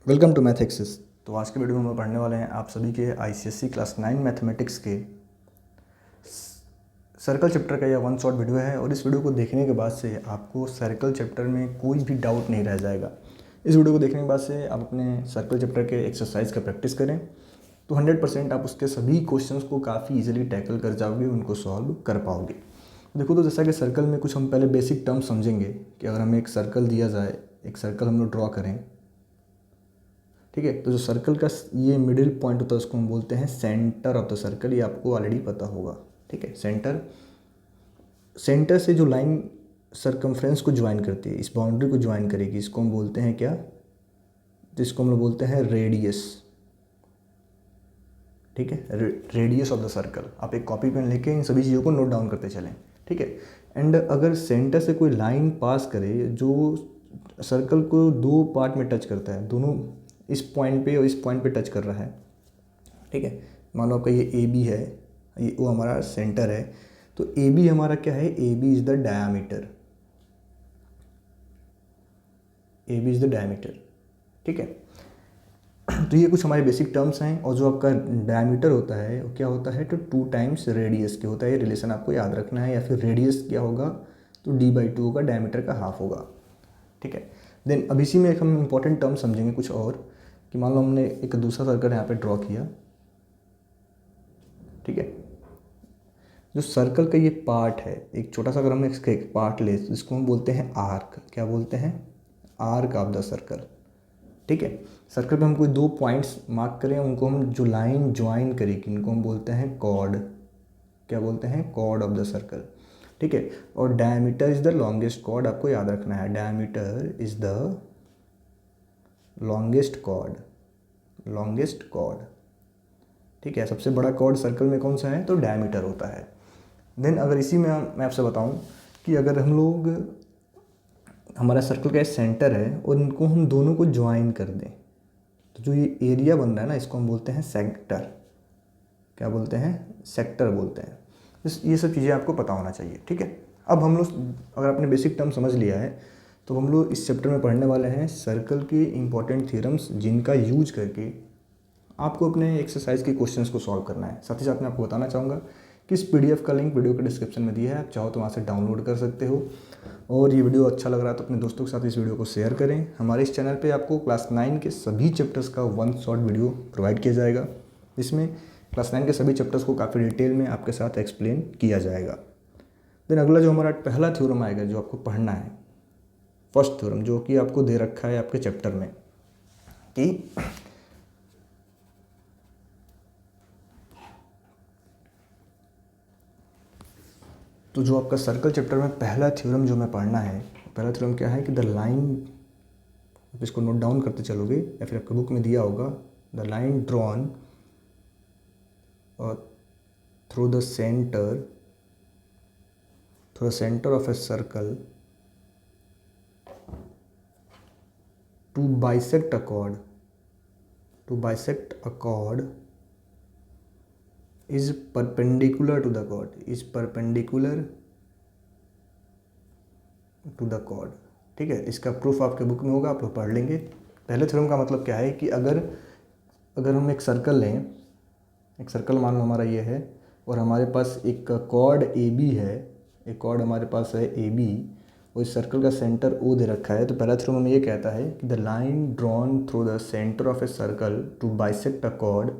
Welcome to math access. तो आज के वीडियो में हम पढ़ने वाले हैं आप सभी के आईसीएसई क्लास 9 मैथमेटिक्स के सर्कल चैप्टर का यह वन शॉट वीडियो है। और इस वीडियो को देखने के बाद से आपको सर्कल चैप्टर में कोई भी डाउट नहीं रह जाएगा। इस वीडियो को देखने के बाद से आप अपने सर्कल चैप्टर के एक्सरसाइज का प्रैक्टिस करें तो 100% आप उसके सभी क्वेश्चंस को काफ़ी इजीली टैकल कर जाओगे, उनको सॉल्व कर पाओगे। देखो, तो जैसा कि सर्कल में कुछ हम पहले बेसिक टर्म्स समझेंगे कि अगर हमें एक सर्कल दिया जाए, एक सर्कल हम लोग ड्रॉ करें, ठीक है, तो जो सर्कल का ये मिडिल पॉइंट होता है उसको हम बोलते हैं सेंटर ऑफ द सर्कल। ये आपको ऑलरेडी पता होगा, ठीक है। सेंटर से जो लाइन सर्कमफ्रेंस को ज्वाइन करती है, इस बाउंड्री को ज्वाइन करेगी, इसको हम बोलते हैं क्या, जिसको हम लोग बोलते हैं रेडियस, ठीक है, रेडियस ऑफ द सर्कल। आप एक कॉपी पेन लेके इन सभी चीज़ों को नोट डाउन करते चलें, ठीक है। एंड अगर सेंटर से कोई लाइन पास करे जो सर्कल को दो पार्ट में टच करता है, दोनों इस पॉइंट पे और इस पॉइंट पे टच कर रहा है, ठीक है। मान लो आपका ये ए बी है, ये वो हमारा सेंटर है, तो ए बी हमारा क्या है, A B is the diameter, A B is the diameter, ठीक है। तो ये कुछ हमारे बेसिक टर्म्स हैं। और जो आपका डायमीटर होता है वो क्या होता है, तो 2 टाइम्स रेडियस के होता है। ये रिलेशन आपको याद रखना है। या फिर रेडियस क्या होगा, तो d/2 होगा, डायमीटर का हाफ होगा, ठीक है। देन अब इसी में एक हम इंपॉर्टेंट टर्म समझेंगे कुछ और, कि मान लो हमने एक दूसरा सर्कल यहाँ पे ड्रॉ किया, ठीक है। जो सर्कल का ये पार्ट है, एक छोटा सा अगर हमने इसका एक पार्ट ले, इसको हम बोलते हैं आर्क। क्या बोलते हैं, आर्क ऑफ द सर्कल, ठीक है। सर्कल पे हम कोई दो पॉइंट्स मार्क करें, उनको हम जो लाइन ज्वाइन करेगी इनको हम बोलते हैं कॉर्ड। क्या बोलते हैं, कॉर्ड ऑफ द सर्कल, ठीक है। और diameter is the longest chord, आपको याद रखना है, diameter is the longest chord, longest chord, ठीक है। सबसे बड़ा कॉर्ड सर्कल में कौन सा है, तो डायमीटर होता है। देन अगर इसी में मैं आपसे बताऊं कि अगर हम लोग, हमारा सर्कल का सेंटर है और इनको हम दोनों को ज्वाइन कर दें, तो जो ये एरिया बन रहा है ना, इसको हम बोलते हैं सेक्टर। क्या बोलते हैं, सेक्टर बोलते हैं। ये सब चीज़ें आपको पता होना चाहिए, ठीक है। अब हम लोग, अगर आपने बेसिक टर्म समझ लिया है, तो हम लोग इस चैप्टर में पढ़ने वाले हैं सर्कल के इंपॉर्टेंट थ्योरम्स, जिनका यूज करके आपको अपने एक्सरसाइज के क्वेश्चंस को सॉल्व करना है। साथ ही साथ मैं आपको बताना चाहूँगा कि इस पीडीएफ का लिंक वीडियो के डिस्क्रिप्शन में दिया है, आप चाहो तो वहाँ से डाउनलोड कर सकते हो। और ये वीडियो अच्छा लग रहा है तो अपने दोस्तों के साथ इस वीडियो को शेयर करें। हमारे इस चैनल पे आपको क्लास 9 के सभी चैप्टर्स का वन शॉट वीडियो प्रोवाइड किया जाएगा, जिसमें क्लास 9 के सभी चैप्टर्स को काफ़ी डिटेल में आपके साथ एक्सप्लेन किया जाएगा। देन अगला जो हमारा पहला थ्योरम आएगा जो आपको पढ़ना है, फर्स्ट थ्योरम, जो कि आपको दे रखा है आपके चैप्टर में, कि तो जो आपका सर्कल चैप्टर में पहला थ्योरम जो मैं पढ़ना है, पहला थ्योरम क्या है कि द लाइन, आप इसको नोट डाउन करते चलोगे या फिर आपके बुक में दिया होगा, the line drawn through the centre of a circle to bisect a chord is perpendicular to the chord, ठीक है। इसका प्रूफ आपके बुक में होगा, आप लोग पढ़ लेंगे। पहले थ्योरम का मतलब क्या है कि अगर हम एक सर्कल लें, एक सर्कल मान लो हमारा ये है, और हमारे पास एक कॉर्ड ए बी है, एक कॉर्ड हमारे पास है ए बी, और इस सर्कल का सेंटर ओ दे रखा है, तो पहला थ्योरम हमें ये कहता है कि the line drawn through the centre of a circle to bisect a chord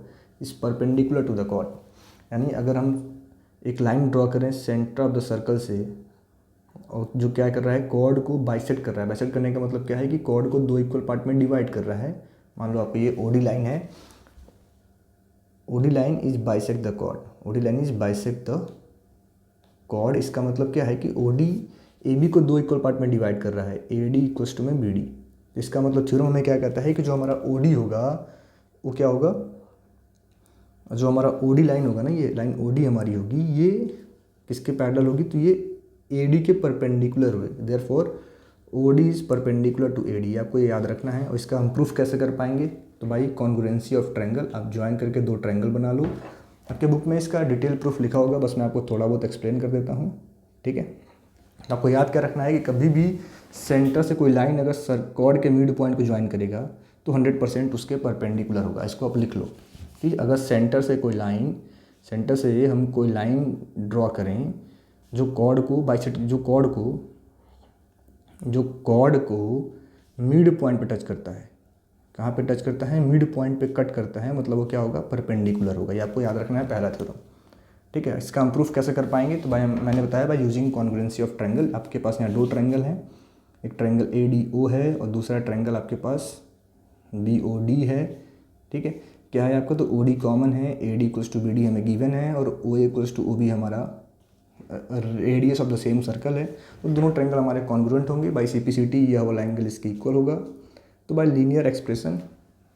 is perpendicular to the chord. यानी अगर हम एक लाइन ड्रॉ करें सेंटर ऑफ द सर्कल से, और जो क्या कर रहा है, कॉर्ड को बाइसेक्ट कर रहा है। बाइसेक्ट करने का मतलब क्या है कि कॉर्ड को दो इक्वल पार्ट में डिवाइड कर रहा है। मान लो आपको ये ओडी लाइन है, OD line is bisect the chord, OD line is bisect the chord. इसका मतलब क्या है कि ओडी ए बी को दो इक्वल पार्ट में डिवाइड कर रहा है, ए डी इक्वल्स टू में बी डी। इसका मतलब थ्योरम हमें क्या कहता है कि जो हमारा ओडी होगा वो क्या होगा, जो हमारा ओडी लाइन होगा ना, ये लाइन ओडी हमारी होगी, ये किसके पैरेलल होगी, तो ये एडी के परपेंडिकुलर हुए, therefore OD is perpendicular to AD. आपको ये याद रखना है। और इसका हम प्रूफ कैसे कर पाएंगे, तो भाई कॉन्ग्रुएंसी ऑफ ट्रायंगल, आप ज्वाइन करके दो ट्रायंगल बना लो। आपके बुक में इसका डिटेल प्रूफ लिखा होगा, बस मैं आपको थोड़ा बहुत एक्सप्लेन कर देता हूँ, ठीक है। तो आपको याद क्या रखना है कि कभी भी सेंटर से कोई लाइन अगर कॉर्ड के मिड पॉइंट को ज्वाइन करेगा, तो 100% उसके परपेंडिकुलर होगा। इसको आप लिख लो कि अगर सेंटर से हम कोई लाइन ड्रॉ करें जो कॉर्ड को मिड पॉइंट पे टच करता है। कहाँ पे टच करता है? मिड पॉइंट पे कट करता है, मतलब वो क्या होगा? परपेंडिकुलर होगा। ये आपको याद रखना है, पहला थ्योरम। ठीक है, इसका हम प्रूफ कैसे कर पाएंगे? तो भाई मैंने बताया भाई यूजिंग कॉन्ग्रुएंसी ऑफ ट्रायंगल। आपके पास यहाँ दो ट्रायंगल हैं, एक ट्रायंगल ADO है और दूसरा ट्रायंगल आपके पास BOD है। ठीक है, क्या है आपका? तो OD कॉमन है, AD इक्वल्स टू BD हमें गिवन है और OA इक्वल्स टू OB हमारा radius of the same circle है। तो दोनों ट्रायंगल हमारे कॉन्ग्रुएंट होंगे। बाई CPCT यह वाला एंगल इसके इक्वल होगा। तो बाई लीनियर एक्सप्रेशन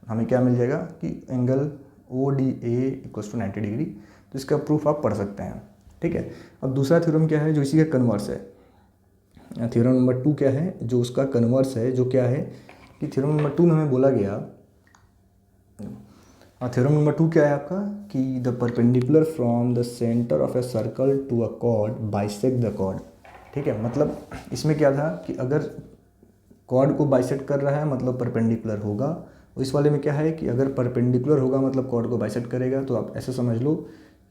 हमें क्या मिल जाएगा कि angle ODA equals to 90 degree. तो इसका प्रूफ आप पढ़ सकते हैं। ठीक है, अब दूसरा थ्योरम क्या है जो इसी का कन्वर्स है? थ्योरम नंबर 2 क्या है जो उसका कन्वर्स है? जो क्या है कि थ्योरम नंबर 2 में हमें बोला गया, थ्योरम नंबर 2 क्या है आपका कि the perpendicular from the centre of a circle to a chord bisect the chord. ठीक है, मतलब इसमें क्या था कि अगर कॉर्ड को बाइसेक्ट कर रहा है मतलब परपेंडिकुलर होगा। और इस वाले में क्या है कि अगर परपेंडिकुलर होगा मतलब कॉर्ड को बाइसेक्ट करेगा। तो आप ऐसे समझ लो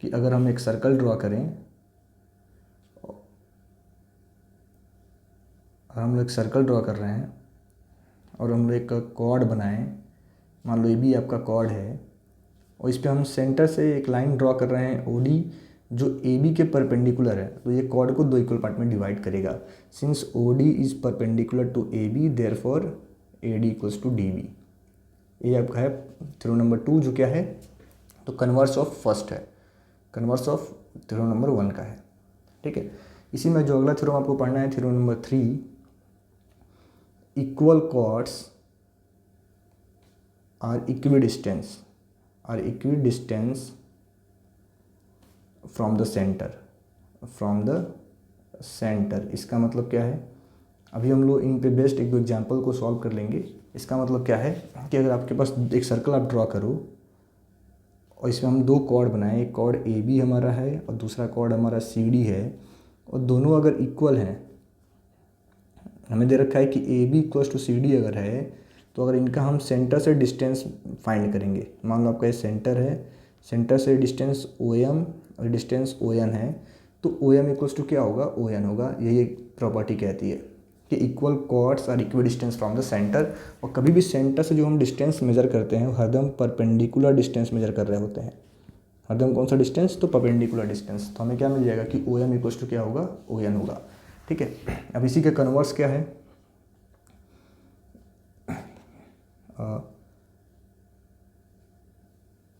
कि अगर हम एक सर्कल ड्रॉ करें और हम लोग एक सर्कल ड्रॉ कर रहे हैं और हम लोग एक कॉर्ड बनाएं, मान लो ये भी आपका कॉर्ड है और इस पर हम सेंटर से एक लाइन ड्रॉ कर रहे हैं OD जो AB के परपेंडिकुलर है। तो ये कॉर्ड को दो इक्वल पार्ट में डिवाइड करेगा। Since OD is perpendicular to AB therefore AD equals to DB। ये आपका है थ्योरम नंबर 2 जो क्या है? तो कन्वर्स ऑफ फर्स्ट है, कन्वर्स ऑफ थ्योरम नंबर 1 का है। ठीक है, इसी में जो अगला थ्योरम आपको पढ़ना है theorem number 3, equal chords are equidistance from the centre. इसका मतलब क्या है? अभी हम लोग इन पे बेस्ड एक दो एग्जांपल को सॉल्व कर लेंगे। इसका मतलब क्या है कि अगर आपके पास एक सर्कल आप ड्रॉ करो और इसमें हम दो कॉर्ड बनाएं, एक कॉर्ड AB हमारा है और दूसरा कॉर्ड हमारा CD है, और दोनों अगर इक्वल हैं, हमें दे रखा है कि AB इक्वल्स टू CD अगर है तो अगर इनका हम सेंटर से डिस्टेंस फाइंड करेंगे, मान लो आपका ये सेंटर है, सेंटर से डिस्टेंस OM और डिस्टेंस ON है, तो OM इक्वल्स टू क्या होगा? ON होगा। यही एक प्रॉपर्टी कहती है कि equal chords are equal distance from the centre. और कभी भी सेंटर से जो हम डिस्टेंस मेजर करते हैं हरदम परपेंडिकुलर डिस्टेंस मेजर कर रहे होते हैं। हरदम कौन सा डिस्टेंस? तो परपेंडिकुलर डिस्टेंस। तो हमें क्या मिल जाएगा कि OM इक्वल्स टू क्या होगा? ON होगा। ठीक है, अब इसी का कन्वर्स क्या है?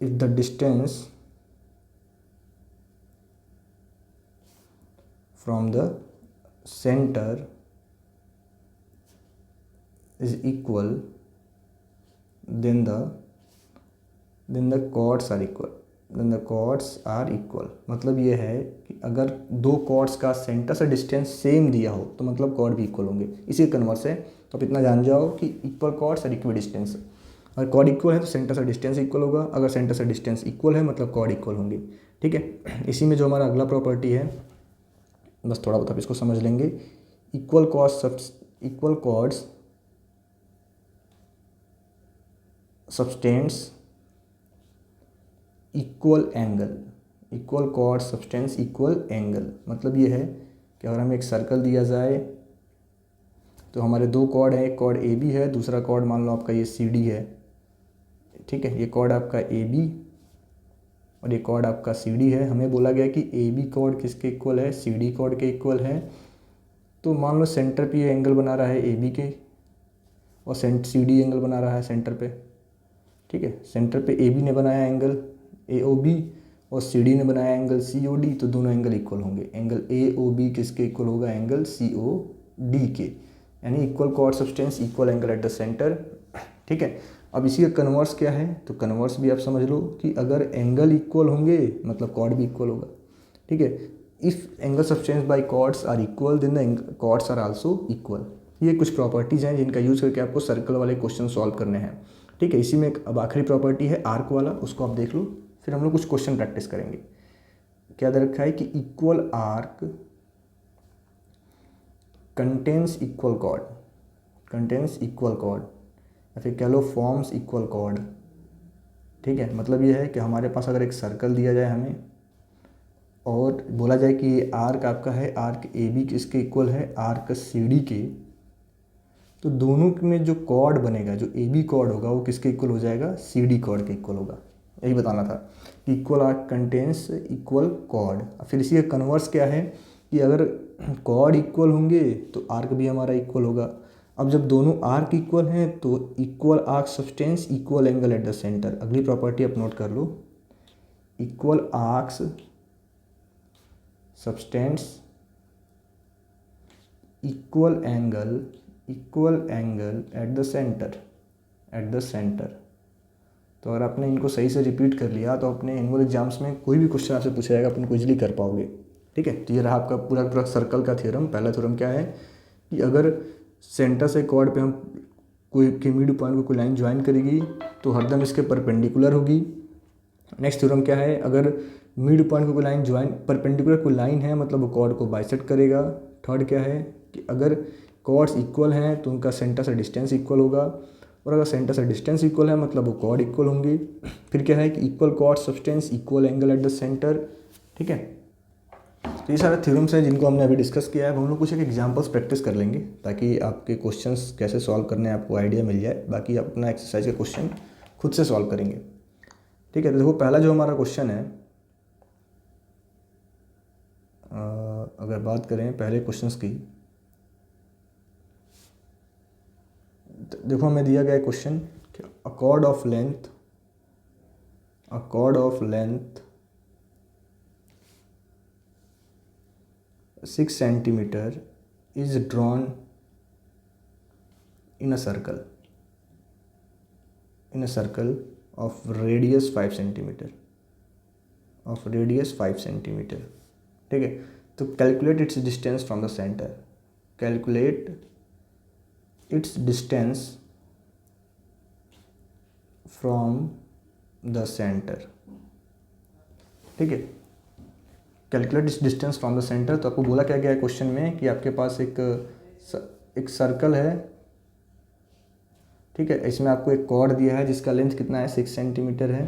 if the distance from the center is equal then the chords are equal। मतलब ये है कि अगर दो कॉर्ड्स का सेंटर से डिस्टेंस सेम दिया हो तो मतलब कॉर्ड भी इक्वल होंगे। इसी कन्वर्स है। तो आप इतना जान जाओ कि इक्वल कॉर्ड्स और इक्वल डिस्टेंस। अगर कॉर्ड इक्वल है तो सेंटर से डिस्टेंस इक्वल होगा, अगर सेंटर से डिस्टेंस इक्वल है मतलब कॉर्ड इक्वल होंगे। ठीक है, इसी में जो हमारा अगला प्रॉपर्टी है, बस थोड़ा बहुत आप इसको समझ लेंगे। Equal chords subtends equal angle. मतलब ये है कि अगर हमें एक सर्कल दिया जाए तो हमारे दो कॉर्ड हैं, एक कॉर्ड AB है, दूसरा कॉर्ड मान लो आपका ये CD है। ठीक है, ये कॉर्ड आपका AB और ये कॉर्ड आपका CD है। हमें बोला गया कि AB कॉर्ड किसके इक्वल है? CD कॉर्ड के इक्वल है। तो मान लो सेंटर पे ये एंगल बना रहा है AB के और CD एंगल बना रहा है सेंटर पे। ठीक है, सेंटर पे AB ने बनाया एंगल AOB और CD ने बनाया एंगल COD। तो दोनों एंगल इक्वल होंगे। एंगल AOB किसके इक्वल होगा? एंगल COD के। यानी equal cord substance equal angle at the centre. ठीक है, अब इसी का कन्वर्स क्या है? तो कन्वर्स भी आप समझ लो कि अगर एंगल इक्वल होंगे मतलब कॉर्ड भी इक्वल होगा। ठीक है, if angle subtends by chords are equal then the chords are also equal. ये कुछ प्रॉपर्टीज़ हैं जिनका यूज़ करके आपको सर्कल वाले क्वेश्चन सॉल्व करने हैं। ठीक है, इसी में एक अब आखिरी प्रॉपर्टी है आर्क वाला, उसको आप देख लो, फिर हम लोग कुछ क्वेश्चन प्रैक्टिस करेंगे। क्या दे रखा है कि equal arc contains equal cord या फिर कह लो फॉर्म्स इक्वल कॉर्ड। ठीक है, मतलब ये है कि हमारे पास अगर एक सर्कल दिया जाए हमें और बोला जाए कि ये आर्क आपका है, आर्क ए बी किसके इक्वल है, आर्क सी डी के, तो दोनों में जो कॉर्ड बनेगा, जो ए बी कॉर्ड होगा वो किसके इक्वल हो जाएगा, सी डी कॉर्ड के इक्वल होगा। यही बताना था कि equal arc contains equal cord. फिर इसी का कन्वर्स क्या है कि अगर कॉर्ड इक्वल होंगे तो आर्क भी हमारा इक्वल होगा। अब जब दोनों आर्क इक्वल हैं तो equal arc subtends equal angle at the centre. अगली प्रॉपर्टी आप नोट कर लो, equal arcs subtends equal angle at the centre. तो अगर आपने इनको सही से रिपीट कर लिया तो अपने एनुअल एग्जाम्स में कोई भी क्वेश्चन आपसे पूछा जाएगा, अपन को इजीली कर पाओगे। ठीक है, तो ये रहा आपका पूरा सर्कल का थ्योरम। पहला थ्योरम क्या है कि अगर सेंटर से कॉर्ड पे हम कोई के मिड पॉइंट को कोई लाइन ज्वाइन करेगी तो हरदम इसके परपेंडिकुलर होगी। नेक्स्ट थ्योरम क्या है, अगर मिड पॉइंट को कोई लाइन ज्वाइन परपेंडिकुलर कोई लाइन है मतलब वो कॉर्ड को बाइसेक्ट करेगा। थर्ड क्या है कि अगर कॉर्ड्स इक्वल हैं तो उनका सेंटर से डिस्टेंस इक्वल होगा, और अगर सेंटर से डिस्टेंस इक्वल है मतलब वो कॉर्ड इक्वल होंगी। फिर क्या है कि equal cord substance equal angle at the centre. ठीक है, तो ये सारे थ्योरम्स हैं जिनको हमने अभी डिस्कस किया है। हम लोग कुछ एक एग्जांपल्स प्रैक्टिस कर लेंगे ताकि आपके क्वेश्चंस कैसे सॉल्व करने हैं आपको आइडिया मिल जाए। बाकी आप अपना एक्सरसाइज का क्वेश्चन खुद से सॉल्व करेंगे। ठीक है, तो देखो पहला जो हमारा क्वेश्चन है, अगर बात करें पहले क्वेश्चंस की, देखो हमें दिया गया क्वेश्चन कि अ cord of length 6 centimeter is drawn in a circle of radius 5 centimeter ठीक है, तो calculate its distance from the centre. Calculate its distance from the centre. ठीक है, कैलकुलेट इस डिस्टेंस फ्रॉम द सेंटर। तो आपको बोला क्या गया है क्वेश्चन में कि आपके पास एक सर्कल है। ठीक है, इसमें आपको एक कॉर्ड दिया है जिसका लेंथ कितना है, 6 सेंटीमीटर है।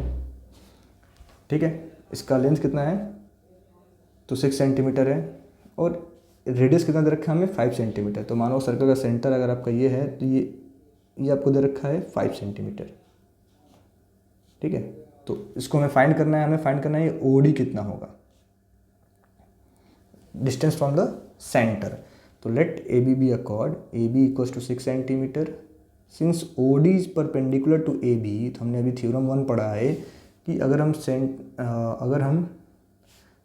ठीक है, इसका लेंथ कितना है तो 6 सेंटीमीटर है, और रेडियस कितना दे रखा है हमें, 5 सेंटीमीटर। तो मानो सर्कल का सेंटर अगर आपका ये है तो ये आपको दे रखा है 5 सेंटीमीटर। ठीक है, तो इसको हमें फाइंड करना है ये ओडी कितना होगा, डिस्टेंस फ्रॉम द सेंटर। तो let A B be a chord, A B equals to 6 centimetre. Since O D is perpendicular to A B, तो हमने अभी थ्योरम 1 पढ़ा है कि अगर हम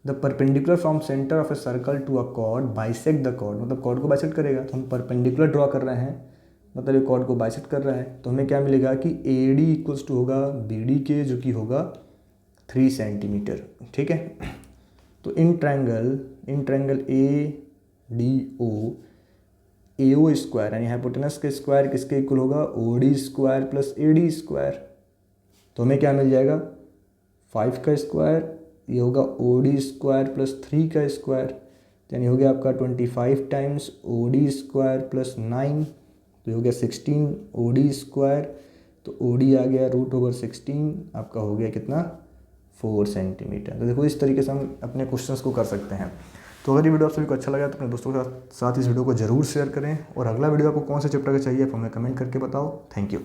the perpendicular from centre of a circle to a chord bisect the chord, मतलब chord को बाइसेक्ट करेगा। तो हम परपेंडिकुलर ड्रॉ कर रहे हैं, मतलब ये कॉर्ड को बाइसेक्ट कर रहा है। तो हमें क्या मिलेगा कि ए डी इक्वल्स टू होगा बी डी के, जो कि होगा 3 सेंटीमीटर। ठीक है, तो in triangle A D O, A O square यानी हाइपोटेनस के स्क्वायर किसके इक्वल होगा, O D square plus A D square. तो हमें क्या मिल जाएगा, 5 का स्क्वायर, ये होगा ओ डी स्क्वायर प्लस 3 का स्क्वायर, यानी हो गया आपका 25 times O D square plus 9, तो हो गया 16 ओ डी स्क्वायर। तो ओ डी आ गया √16, आपका हो गया कितना, 4 सेंटीमीटर। तो देखो इस तरीके से हम अपने क्वेश्चंस को कर सकते हैं। तो अगर ये वीडियो आप सभी को अच्छा लगा तो अपने दोस्तों के साथ इस वीडियो को जरूर शेयर करें, और अगला वीडियो आपको कौन से चैप्टर का चाहिए आप हमें कमेंट करके बताओ। Thank you.